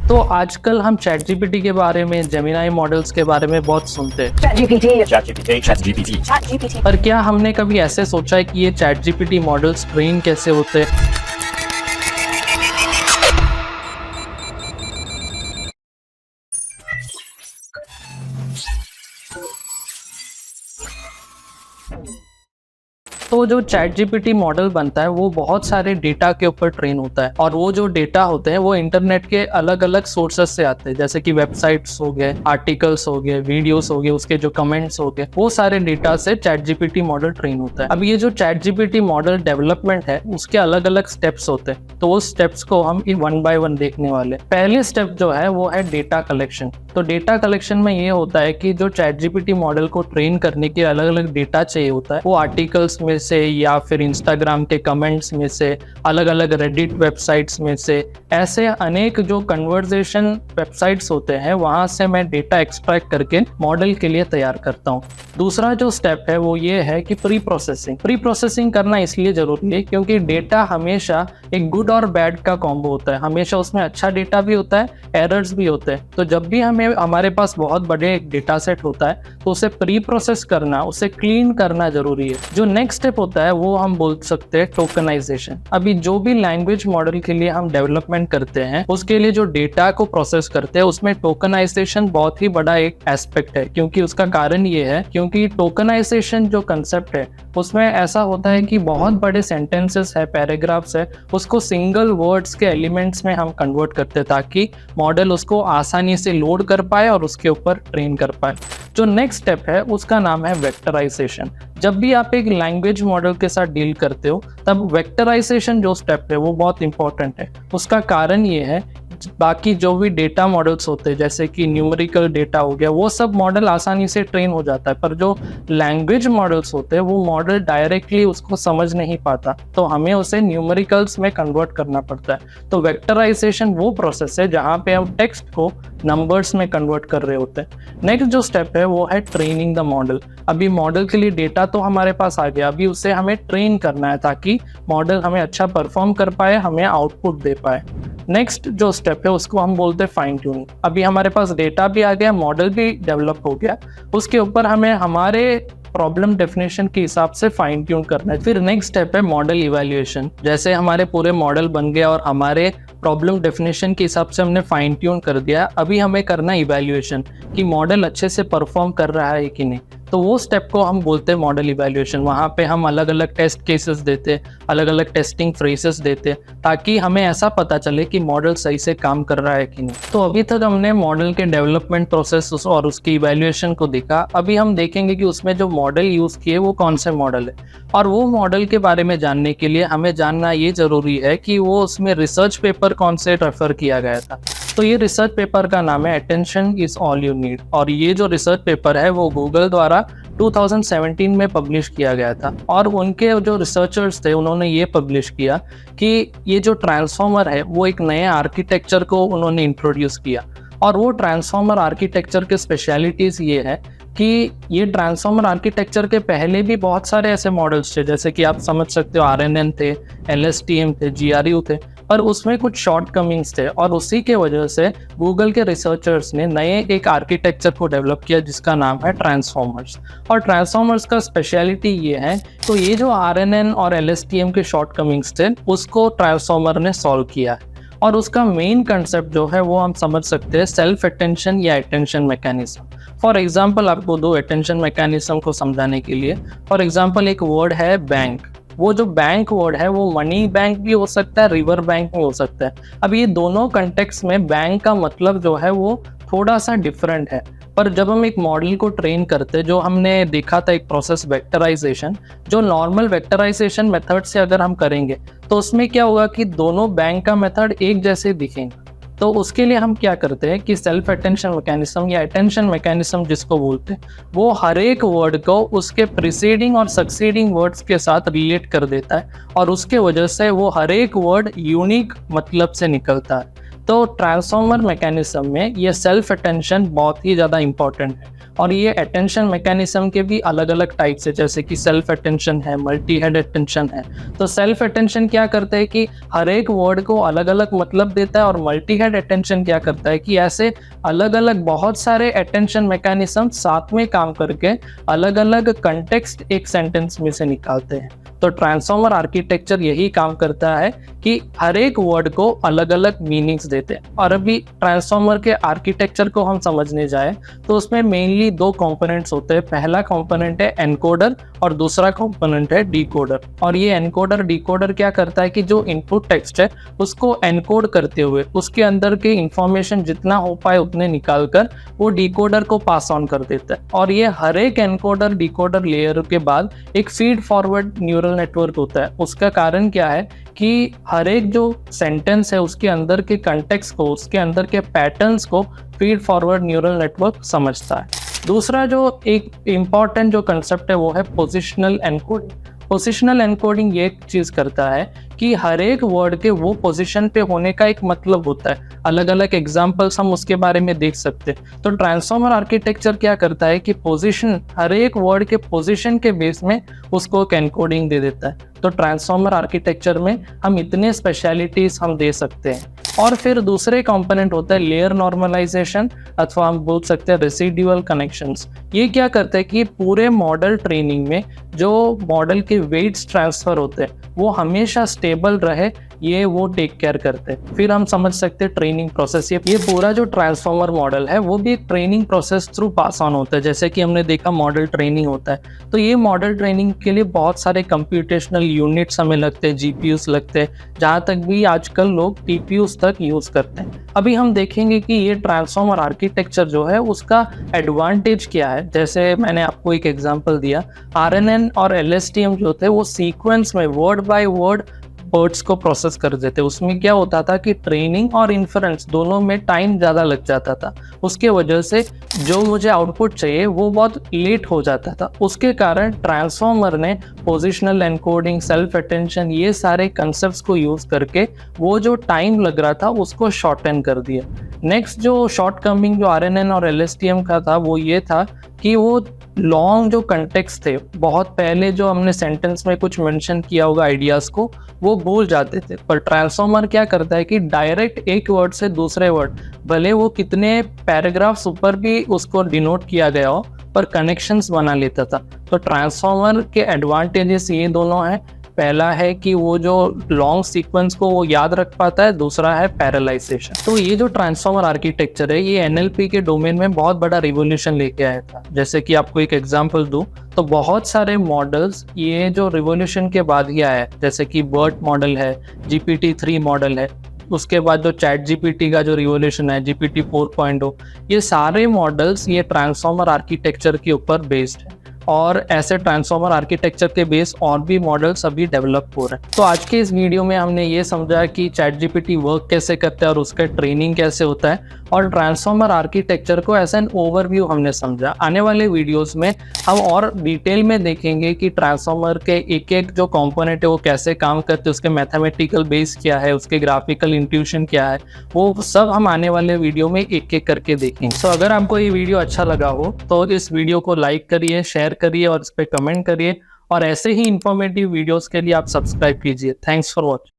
तो आजकल हम चैट जीपीटी के बारे में, जेमिनाई मॉडल्स के बारे में बहुत सुनते हैं। पर क्या हमने कभी ऐसे सोचा है कि ये चैट जीपीटी मॉडल्स ट्रेन कैसे होते हैं? तो जो चैट जीपीटी मॉडल बनता है वो बहुत सारे डेटा के ऊपर ट्रेन होता है, और वो जो डेटा होते हैं वो इंटरनेट के अलग अलग सोर्सेस से आते हैं, जैसे कि वेबसाइट्स हो गए, आर्टिकल्स हो गए, वीडियोस हो गए, उसके जो कमेंट्स हो गए, वो सारे डेटा से चैट जीपीटी मॉडल ट्रेन होता है। अब ये जो चैट जीपीटी मॉडल डेवलपमेंट है उसके अलग अलग स्टेप्स होते हैं, तो वो स्टेप्स को हम वन बाय वन देखने वाले। पहले स्टेप जो है वो है डेटा कलेक्शन। तो डेटा कलेक्शन में ये होता है कि जो चैट जीपीटी मॉडल को ट्रेन करने के अलग अलग डेटा चाहिए होता है, वो आर्टिकल्स में से या फिर इंस्टाग्राम के कमेंट्स में से, अलग अलग रेडिट वेबसाइट्स में से, ऐसे अनेक जो कन्वर्सेशन वेबसाइट्स होते हैं वहां से मैं डेटा एक्सट्रैक्ट करके मॉडल के लिए तैयार करता हूँ। दूसरा जो स्टेप है वो ये है कि प्री प्रोसेसिंग। प्री प्रोसेसिंग करना इसलिए जरूरी है क्योंकि डेटा हमेशा एक गुड और बैड का कॉम्बो होता है। हमेशा उसमें अच्छा डेटा भी होता है, एरर्स भी होते हैं। तो जब भी हमारे पास बहुत बड़े एक डेटा सेट होता है तो उसे प्री प्रोसेस करना, उसे क्लीन करना जरूरी है। जो नेक्स्ट स्टेप होता है वो हम बोल सकते हैं टोकनाइजेशन। अभी जो भी लैंग्वेज मॉडल के लिए हम डेवलपमेंट करते हैं उसके लिए जो डेटा को प्रोसेस करते हैं उसमें टोकनाइजेशन बहुत ही बड़ा एक एस्पेक्ट है, क्योंकि उसका कारण ये है क्योंकि टोकनाइजेशन जो कंसेप्ट है उसमें ऐसा होता है कि बहुत बड़े सेंटेंसेस है, पैराग्राफ्स है, उसको सिंगल वर्ड्स के एलिमेंट्स में हम कन्वर्ट करते हैं ताकि मॉडल उसको आसानी से लोड कर पाए और उसके ऊपर ट्रेन कर पाए। जो नेक्स्ट स्टेप है उसका नाम है वेक्टराइजेशन। जब भी आप एक लैंग्वेज मॉडल के साथ डील करते हो तब वेक्टराइजेशन जो स्टेप है वो बहुत इंपॉर्टेंट है। उसका कारण ये है बाकी जो भी डेटा मॉडल्स होते हैं जैसे कि न्यूमेरिकल डेटा हो गया, वो सब मॉडल आसानी से ट्रेन हो जाता है, पर जो लैंग्वेज मॉडल्स होते हैं वो मॉडल डायरेक्टली उसको समझ नहीं पाता, तो हमें उसे न्यूमेरिकल्स में कन्वर्ट करना पड़ता है। तो वेक्टराइजेशन वो प्रोसेस है जहाँ पे हम टेक्स्ट को नंबर्स में कन्वर्ट कर रहे होते हैं। नेक्स्ट जो स्टेप है वो है ट्रेनिंग द मॉडल। अभी मॉडल के लिए डेटा तो हमारे पास आ गया, अभी उसे हमें ट्रेन करना है ताकि मॉडल हमें अच्छा परफॉर्म कर पाए, हमें आउटपुट दे पाए। नेक्स्ट जो स्टेप है उसको हम बोलते हैं फाइन ट्यूनिंग। अभी हमारे पास डेटा भी आ गया, मॉडल भी डेवलप हो गया, उसके ऊपर हमें हमारे प्रॉब्लम डेफिनेशन के हिसाब से फाइन ट्यून करना है। फिर नेक्स्ट स्टेप है मॉडल इवैल्यूएशन। जैसे हमारे पूरे मॉडल बन गया और हमारे प्रॉब्लम डेफिनेशन के हिसाब से हमने फाइन ट्यून कर दिया, अभी हमें करना इवैल्यूएशन कि मॉडल अच्छे से परफॉर्म कर रहा है कि नहीं। तो वो स्टेप को हम बोलते हैं मॉडल इवैल्यूएशन। वहाँ पे हम अलग अलग टेस्ट केसेस देते, अलग अलग टेस्टिंग फ्रेजेस देते ताकि हमें ऐसा पता चले कि मॉडल सही से काम कर रहा है कि नहीं। तो अभी तक हमने मॉडल के डेवलपमेंट प्रोसेस और उसकी इवैल्यूएशन को देखा। अभी हम देखेंगे कि उसमें जो मॉडल यूज़ किए वो कौन से मॉडल है, और वो मॉडल के बारे में जानने के लिए हमें जानना ये ज़रूरी है कि वो उसमें रिसर्च पेपर कौन से रेफर किया गया था। तो ये रिसर्च पेपर का नाम है attention is all you need, और ये जो रिसर्च पेपर है वो गूगल द्वारा 2017 में पब्लिश किया गया था। और उनके जो रिसर्चर्स थे उन्होंने ये पब्लिश किया कि ये जो ट्रांसफॉर्मर है वो एक नए आर्किटेक्चर को उन्होंने इंट्रोड्यूस किया, और वो ट्रांसफॉर्मर आर्किटेक्चर के स्पेशलिटीज़ ये है कि ये ट्रांसफॉर्मर आर्किटेक्चर के पहले भी बहुत सारे ऐसे मॉडल्स थे, जैसे कि आप समझ सकते हो RNN थे, LSTM थे, GRU थे, पर उसमें कुछ शॉर्ट कमिंग्स थे, और उसी के वजह से गूगल के रिसर्चर्स ने नए एक आर्किटेक्चर को डेवलप किया जिसका नाम है ट्रांसफॉर्मर्स। और ट्रांसफॉर्मर्स का स्पेशलिटी ये है, तो ये जो RNN और LSTM के शॉर्ट कमिंग्स थे उसको ट्रांसफॉर्मर ने सॉल्व किया है। और उसका मेन कंसेप्ट जो है वो हम समझ सकते हैं सेल्फ अटेंशन या अटेंशन मैकेनिज्म। फॉर एग्जांपल आपको दो अटेंशन मैकेनिज्म को समझाने के लिए, फॉर एग्जांपल एक वर्ड है बैंक। वो जो बैंक वर्ड है वो मनी बैंक भी हो सकता है, रिवर बैंक भी हो सकता है। अब ये दोनों कंटेक्स्ट में बैंक का मतलब जो है वो थोड़ा सा डिफरेंट है, पर जब हम एक मॉडल को ट्रेन करते, जो हमने देखा था एक प्रोसेस वेक्टराइजेशन, जो नॉर्मल वेक्टराइजेशन मेथड से अगर हम करेंगे तो उसमें क्या होगा कि दोनों बैंक का मेथड एक जैसे दिखेंगे। तो उसके लिए हम क्या करते हैं कि सेल्फ अटेंशन मैकेनिज्म या अटेंशन मैकेनिज्म जिसको बोलते हैं, वो हर एक वर्ड को उसके प्रीसीडिंग और सक्सीडिंग वर्ड्स के साथ रिलेट कर देता है, और उसके वजह से वो हर एक वर्ड यूनिक मतलब से निकलता है। तो ट्रांसफॉर्मर मैकेनिज्म में ये सेल्फ अटेंशन बहुत ही ज़्यादा इंपॉर्टेंट है। और ये अटेंशन मैकेनिज्म के भी अलग अलग टाइप्स है, जैसे कि सेल्फ अटेंशन है, मल्टी हेड अटेंशन है। तो सेल्फ अटेंशन क्या करता है कि हर एक वर्ड को अलग अलग मतलब देता है, और मल्टी हेड अटेंशन क्या करता है कि ऐसे अलग अलग बहुत सारे अटेंशन मैकेनिज्म साथ में काम करके अलग अलग कंटेक्स्ट एक सेंटेंस में से निकालते हैं। तो ट्रांसफॉर्मर आर्किटेक्चर यही काम करता है कि हर एक वर्ड को अलग अलग मीनिंग्स देते हैं। और अभी ट्रांसफॉर्मर के आर्किटेक्चर को हम समझने जाए तो उसमें मेनली दो कंपोनेंट्स होते हैं। पहला कंपोनेंट है एनकोडर और दूसरा कंपोनेंट है डिकोडर। और ये एनकोडर डिकोडर क्या करता है कि जो इनपुट टेक्स्ट है उसको एनकोड करते हुए उसके अंदर के इंफॉर्मेशन जितना हो पाए उतने निकाल कर वो डिकोडर को पास ऑन कर देता है। और ये हर एक एनकोडर डिकोडर लेयर के बाद एक फीड फॉरवर्ड न्यूरल नेटवर्क होता है। उसका कारण क्या है कि हर एक जो सेंटेंस है उसके अंदर के कंटेक्स्ट को, उसके अंदर के पैटर्न्स को फीड फॉरवर्ड न्यूरल नेटवर्क समझता है। दूसरा जो एक इम्पॉर्टेंट जो कंसेप्ट है वो है पोजिशनल एनकोडिंग। पोजिशनल एनकोडिंग ये चीज़ करता है कि हर एक वर्ड के वो पोजीशन पे होने का एक मतलब होता है। अलग अलग एग्जांपल्स हम उसके बारे में देख सकते हैं। तो ट्रांसफॉर्मर आर्किटेक्चर क्या करता है कि पोजीशन, हर एक वर्ड के पोजीशन के बेस में उसको एक एनकोडिंग दे देता है। तो ट्रांसफॉर्मर आर्किटेक्चर में हम इतने स्पेशलिटीज हम दे सकते हैं। और फिर दूसरे कंपोनेंट होता है लेयर नॉर्मलाइजेशन, अथवा हम बोल सकते हैं रेसिडुअल कनेक्शंस। ये क्या करता है कि पूरे मॉडल ट्रेनिंग में जो मॉडल के वेट्स ट्रांसफर होते हैं वो हमेशा स्टेबल रहे, ये वो टेक केयर करते हैं। फिर हम समझ सकते हैं ट्रेनिंग प्रोसेस। ये पूरा जो ट्रांसफॉर्मर मॉडल है वो भी एक training process through pass on होता है। जैसे कि हमने देखा मॉडल ट्रेनिंग होता है, तो ये मॉडल ट्रेनिंग के लिए बहुत सारे कंप्यूटेशनल यूनिट्स हमें लगते हैं, जीपीयूस लगते हैं, जहाँ तक भी आजकल लोग टीपीयूस तक यूज करते हैं। अभी हम देखेंगे कि ये ट्रांसफॉर्मर आर्किटेक्चर जो है उसका एडवांटेज क्या है। जैसे मैंने आपको एक एग्जांपल दिया, आरएनएन और एलएसटीएम जो थे वो सीक्वेंस में वर्ड बाय वर्ड वर्ड्स को प्रोसेस कर देते। उसमें क्या होता था कि ट्रेनिंग और इन्फरेंस दोनों में टाइम ज़्यादा लग जाता था। उसके वजह से जो मुझे आउटपुट चाहिए वो बहुत लेट हो जाता था। उसके कारण ट्रांसफॉर्मर ने पोजिशनल एनकोडिंग, सेल्फ अटेंशन, ये सारे कंसेप्ट्स को यूज़ करके वो जो टाइम लग रहा था उसको शॉर्टन कर दिया। नेक्स्ट जो शॉर्टकमिंग जो आरएनएन और एलएसटीएम का था वो ये था कि वो लॉन्ग जो कंटेक्स्ट थे, बहुत पहले जो हमने सेंटेंस में कुछ मेंशन किया होगा आइडियाज़ को, वो भूल जाते थे। पर ट्रांसफॉर्मर क्या करता है कि डायरेक्ट एक वर्ड से दूसरे वर्ड, भले वो कितने पैराग्राफ्स ऊपर भी उसको डिनोट किया गया हो, पर कनेक्शंस बना लेता था। तो ट्रांसफॉर्मर के एडवांटेजेस ये दोनों हैं। पहला है कि वो जो लॉन्ग सीक्वेंस को वो याद रख पाता है, दूसरा है पैरालाइजेशन। तो ये जो ट्रांसफॉर्मर आर्किटेक्चर है ये एनएलपी के डोमेन में बहुत बड़ा रिवोल्यूशन लेके आया था। जैसे कि आपको एक एग्जांपल दूं तो बहुत सारे मॉडल्स ये जो रिवोल्यूशन के बाद ही आया है, जैसे कि BERT मॉडल है, GPT-3 मॉडल है, उसके बाद जो ChatGPT का जो रिवोल्यूशन है GPT 4.0, ये सारे मॉडल्स ये ट्रांसफॉर्मर आर्किटेक्चर के ऊपर बेस्ड है। और ऐसे ट्रांसफॉर्मर आर्किटेक्चर के बेस और भी मॉडल्स अभी डेवलप हो रहे हैं। तो आज के इस वीडियो में हमने ये समझा कि ChatGPT वर्क कैसे करता है और उसका ट्रेनिंग कैसे होता है, और ट्रांसफॉर्मर आर्किटेक्चर को एज एन ओवरव्यू हमने समझा। आने वाले वीडियोस में हम और डिटेल में देखेंगे कि ट्रांसफॉर्मर के एक एक जो कंपोनेंट है वो कैसे काम करते हैं, उसके मैथमेटिकल बेस क्या है, उसके ग्राफिकल इंट्यूशन क्या है, वो सब हम आने वाले वीडियो में एक एक करके देखेंगे। तो अगर आपको ये वीडियो अच्छा लगा हो तो इस वीडियो को लाइक करिए, शेयर करिए और इस पर कमेंट करिए, और ऐसे ही इंफॉर्मेटिव वीडियोस के लिए आप सब्सक्राइब कीजिए। Thanks for watching.